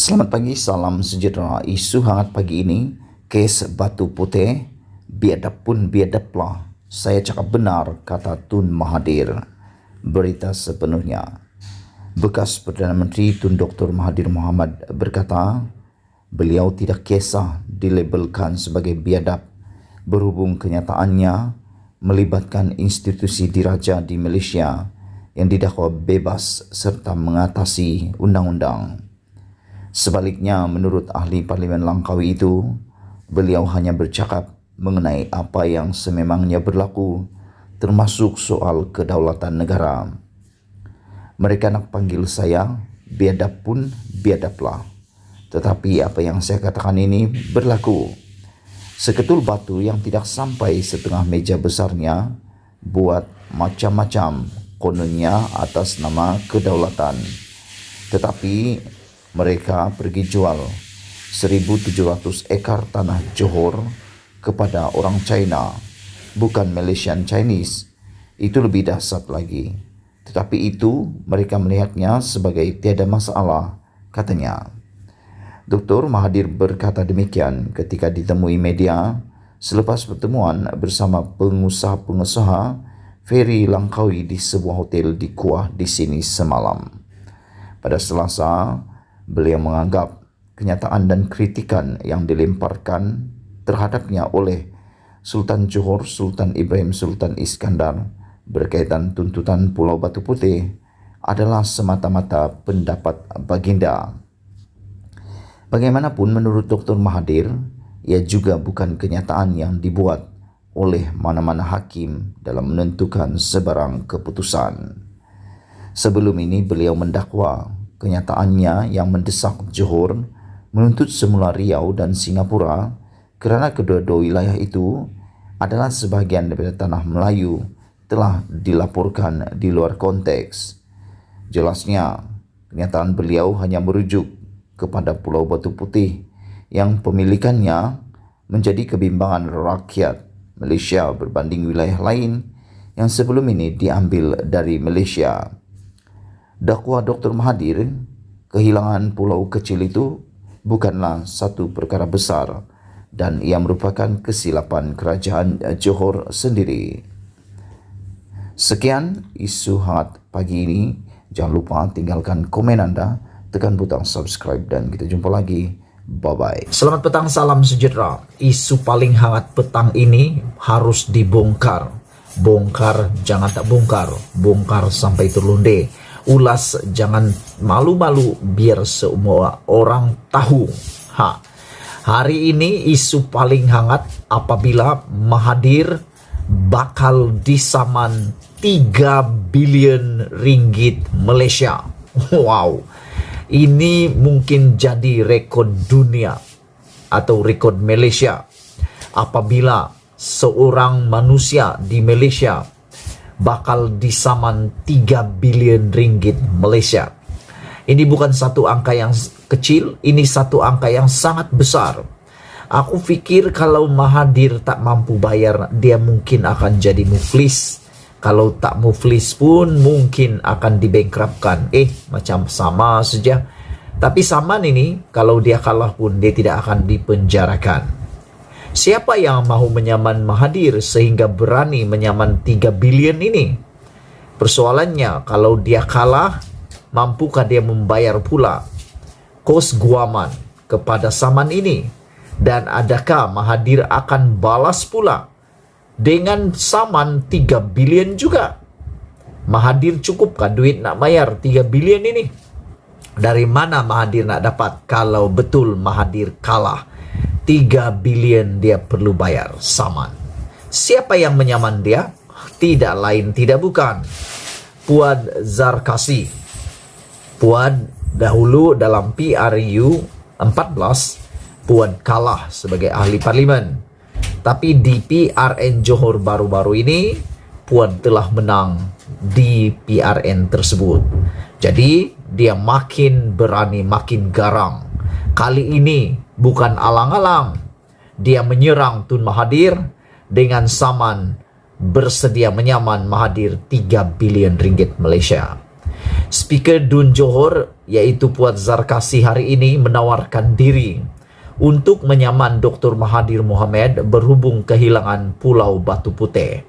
Selamat pagi, salam sejahtera. Isu hangat pagi ini, kes Batu Putih, biadab pun biadablah. Saya cakap benar, kata Tun Mahathir. Berita sepenuhnya. Bekas Perdana Menteri Tun Dr. Mahathir Mohamad berkata, beliau tidak kisah dilabelkan sebagai biadab berhubung kenyataannya melibatkan institusi diraja di Malaysia yang didakwa bebas serta mengatasi undang-undang. Sebaliknya, menurut ahli Parlimen Langkawi itu, beliau hanya bercakap mengenai apa yang sememangnya berlaku, termasuk soal kedaulatan negara. Mereka nak panggil saya, biadab pun biadablah. Tetapi apa yang saya katakan ini berlaku. Seketul batu yang tidak sampai setengah meja besarnya, buat macam-macam, kononnya atas nama kedaulatan. Tetapi mereka pergi jual 1,700 ekar tanah Johor kepada orang China, bukan Malaysian Chinese. Itu lebih dahsyat lagi. Tetapi itu mereka melihatnya sebagai tiada masalah, katanya. Dr. Mahathir berkata demikian ketika ditemui media selepas pertemuan bersama pengusaha-pengusaha feri Langkawi di sebuah hotel di Kuah di sini semalam. Pada Selasa, beliau menganggap kenyataan dan kritikan yang dilemparkan terhadapnya oleh Sultan Johor Sultan Ibrahim Sultan Iskandar berkaitan tuntutan Pulau Batu Putih adalah semata-mata pendapat baginda. Bagaimanapun menurut Dr. Mahathir, ia juga bukan kenyataan yang dibuat oleh mana-mana hakim dalam menentukan sebarang keputusan. Sebelum ini beliau mendakwa kenyataannya yang mendesak Johor menuntut semula Riau dan Singapura kerana kedua-dua wilayah itu adalah sebahagian daripada tanah Melayu telah dilaporkan di luar konteks. Jelasnya, kenyataan beliau hanya merujuk kepada Pulau Batu Putih yang pemilikannya menjadi kebimbangan rakyat Malaysia berbanding wilayah lain yang sebelum ini diambil dari Malaysia. Dakwa Dr. Mahathir, kehilangan pulau kecil itu bukanlah satu perkara besar dan ia merupakan kesilapan kerajaan Johor sendiri. Sekian isu hangat pagi ini. Jangan lupa tinggalkan komen anda, tekan butang subscribe dan kita jumpa lagi. Bye-bye. Selamat petang, salam sejahtera. Isu paling hangat petang ini harus dibongkar. Bongkar, jangan tak bongkar. Bongkar sampai terlunde. Ulas, jangan malu-malu biar semua orang tahu. Hari ini isu paling hangat apabila Mahathir bakal disaman 3 bilion ringgit Malaysia. Wow. Ini mungkin jadi rekod dunia atau rekod Malaysia apabila seorang manusia di Malaysia bakal disaman 3 bilion ringgit Malaysia. Ini bukan satu angka yang kecil, ini satu angka yang sangat besar. Aku fikir kalau Mahathir tak mampu bayar, dia mungkin akan jadi muflis. Kalau tak muflis pun mungkin akan dibankruptkan. Macam sama saja. Tapi saman ini, kalau dia kalah pun dia tidak akan dipenjarakan. Siapa yang mahu menyaman Mahathir sehingga berani menyaman 3 bilion ini? Persoalannya, kalau dia kalah, mampukah dia membayar pula kos guaman kepada saman ini? Dan adakah Mahathir akan balas pula dengan saman 3 bilion juga? Mahathir cukupkah duit nak bayar 3 bilion ini? Dari mana Mahathir nak dapat kalau betul Mahathir kalah? 3 bilion dia perlu bayar saman. Siapa yang menyaman dia? Tidak lain tidak bukan Puan Zarkasi. Puan dahulu dalam PRU 14, Puan kalah sebagai ahli parlimen. Tapi di PRN Johor baru-baru ini, Puan telah menang di PRN tersebut. Jadi, dia makin berani, makin garang. Kali ini bukan alang-alang. Dia menyerang Tun Mahathir dengan saman bersedia menyaman Mahathir 3 bilion ringgit Malaysia. Speaker Dun Johor yaitu Puan Zarkasi hari ini menawarkan diri untuk menyaman Dr. Mahathir Mohamad berhubung kehilangan Pulau Batu Putih.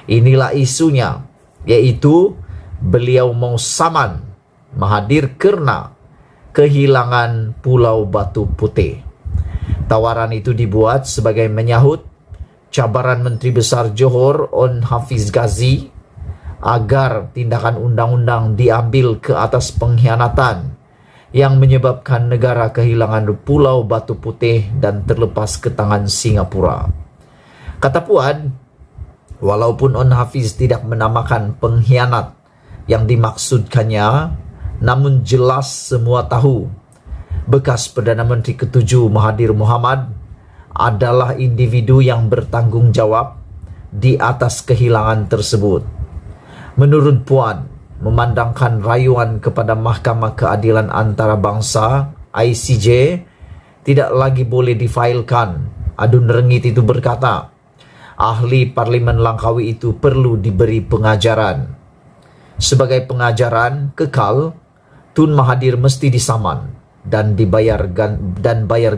Inilah isunya, yaitu beliau mau saman Mahathir kerana kehilangan Pulau Batu Putih. Tawaran itu dibuat sebagai menyahut cabaran Menteri Besar Johor On Hafiz Ghazi agar tindakan undang-undang diambil ke atas pengkhianatan yang menyebabkan negara kehilangan Pulau Batu Putih dan terlepas ke tangan Singapura. Kata Puan, walaupun On Hafiz tidak menamakan pengkhianat yang dimaksudkannya, namun jelas semua tahu bekas Perdana Menteri ke-7 Mahathir Mohamad adalah individu yang bertanggung jawab di atas kehilangan tersebut. Menurut Puan, memandangkan rayuan kepada Mahkamah Keadilan Antarabangsa ICJ tidak lagi boleh difailkan. Adun Rengit itu berkata, ahli Parlimen Langkawi itu perlu diberi pengajaran. Sebagai pengajaran kekal, Tun Mahathir mesti disaman dan bayar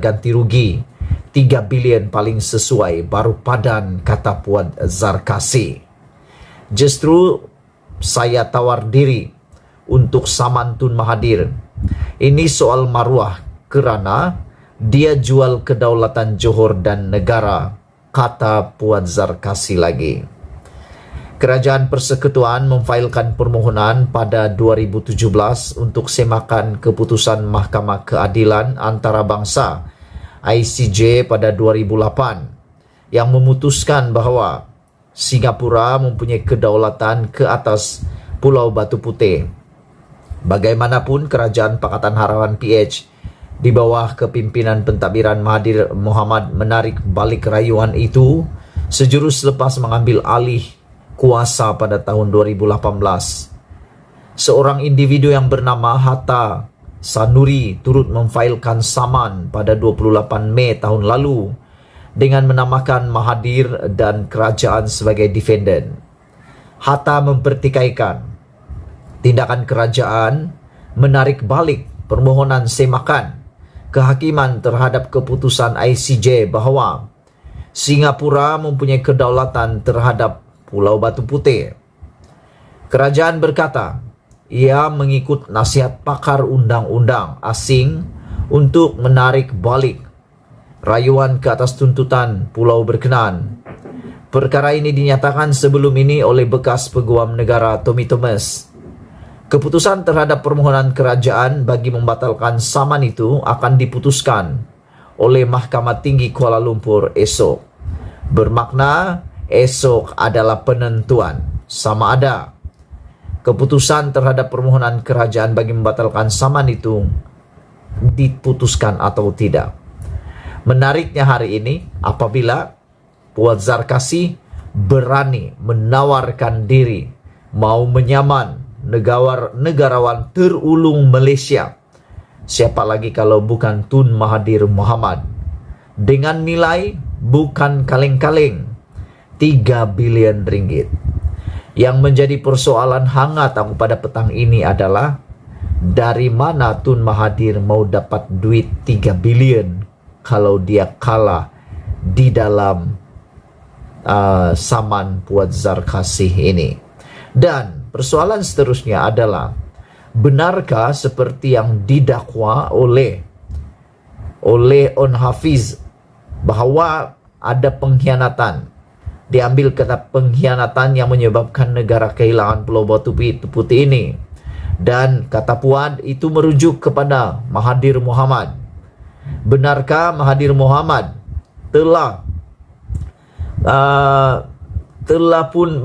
ganti rugi 3 bilion paling sesuai baru padan, kata Puan Zarkasi. Justru saya tawar diri untuk saman Tun Mahathir. Ini soal maruah kerana dia jual kedaulatan Johor dan negara, kata Puan Zarkasi lagi. Kerajaan Persekutuan memfailkan permohonan pada 2017 untuk semakan keputusan Mahkamah Keadilan Antarabangsa ICJ pada 2008 yang memutuskan bahawa Singapura mempunyai kedaulatan ke atas Pulau Batu Putih. Bagaimanapun, Kerajaan Pakatan Harapan PH di bawah kepimpinan pentadbiran Mahathir Mohamad menarik balik rayuan itu sejurus selepas mengambil alih kuasa pada tahun 2018. Seorang individu yang bernama Hatta Sanuri turut memfailkan saman pada 28 Mei tahun lalu dengan menamakan Mahathir dan kerajaan sebagai defendant. Hatta mempertikaikan tindakan kerajaan menarik balik permohonan semakan kehakiman terhadap keputusan ICJ bahawa Singapura mempunyai kedaulatan terhadap Pulau Batu Putih. Kerajaan berkata, ia mengikut nasihat pakar undang-undang asing untuk menarik balik rayuan ke atas tuntutan pulau berkenaan. Perkara ini dinyatakan sebelum ini oleh bekas Peguam Negara Tommy Thomas. Keputusan terhadap permohonan kerajaan bagi membatalkan saman itu akan diputuskan oleh Mahkamah Tinggi Kuala Lumpur esok. Bermakna esok adalah penentuan sama ada keputusan terhadap permohonan kerajaan bagi membatalkan saman itu diputuskan atau tidak. Menariknya hari ini apabila Puan Zarkasi berani menawarkan diri mau menyaman negarawan terulung Malaysia. Siapa lagi kalau bukan Tun Mahathir Mohamad, dengan nilai bukan kaleng-kaleng 3 bilion ringgit. Yang menjadi persoalan hangat aku pada petang ini adalah dari mana Tun Mahathir mau dapat duit 3 bilion kalau dia kalah di dalam saman Puan Zarkasi ini. Dan persoalan seterusnya adalah, benarkah seperti yang didakwa oleh On Hafiz bahawa ada pengkhianatan? Diambil kata pengkhianatan yang menyebabkan negara kehilangan Pulau Batu Putih ini. Dan kata Puan itu merujuk kepada Mahathir Mohamad. Benarkah Mahathir Mohamad telah pun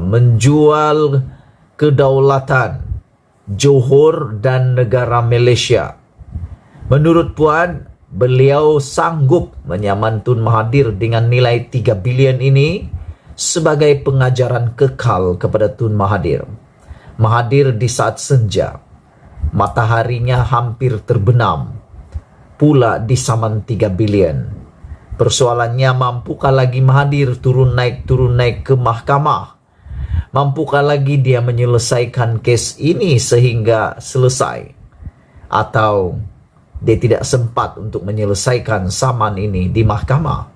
menjual kedaulatan Johor dan negara Malaysia? Menurut Puan, beliau sanggup menyaman Tun Mahathir dengan nilai 3 bilion ini sebagai pengajaran kekal kepada Tun Mahathir. Mahathir di saat senja, mataharinya hampir terbenam, pula di saman 3 bilion. Persoalannya, mampukah lagi Mahathir turun naik ke mahkamah? Mampukah lagi dia menyelesaikan kes ini sehingga selesai? Atau dia tidak sempat untuk menyelesaikan saman ini di mahkamah?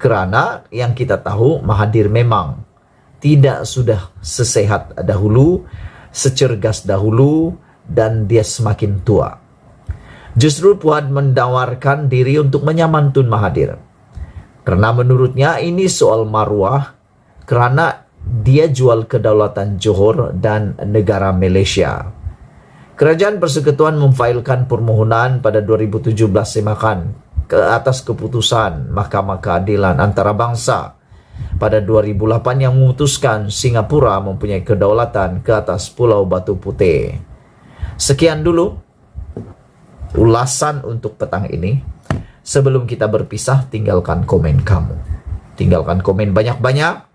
Kerana yang kita tahu, Mahathir memang tidak sudah sesehat dahulu, secergas dahulu, dan dia semakin tua. Justru Puan menawarkan diri untuk menyaman Tun Mahathir. Karena menurutnya ini soal maruah, kerana dia jual kedaulatan Johor dan negara Malaysia. Kerajaan Persekutuan memfailkan permohonan pada 2017 semakan ke atas keputusan Mahkamah Keadilan Antarabangsa pada 2008 yang memutuskan Singapura mempunyai kedaulatan ke atas Pulau Batu Putih. Sekian dulu ulasan untuk petang ini. Sebelum kita berpisah, tinggalkan komen kamu. Tinggalkan komen banyak-banyak.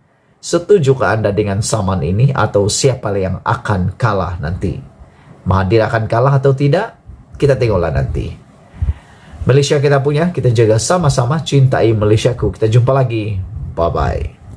Setujukah Anda dengan saman ini atau siapa yang akan kalah nanti? Mahathir akan kalah atau tidak? Kita tengoklah nanti. Malaysia kita punya, kita jaga sama-sama, cintai Malaysiaku. Kita jumpa lagi. Bye-bye.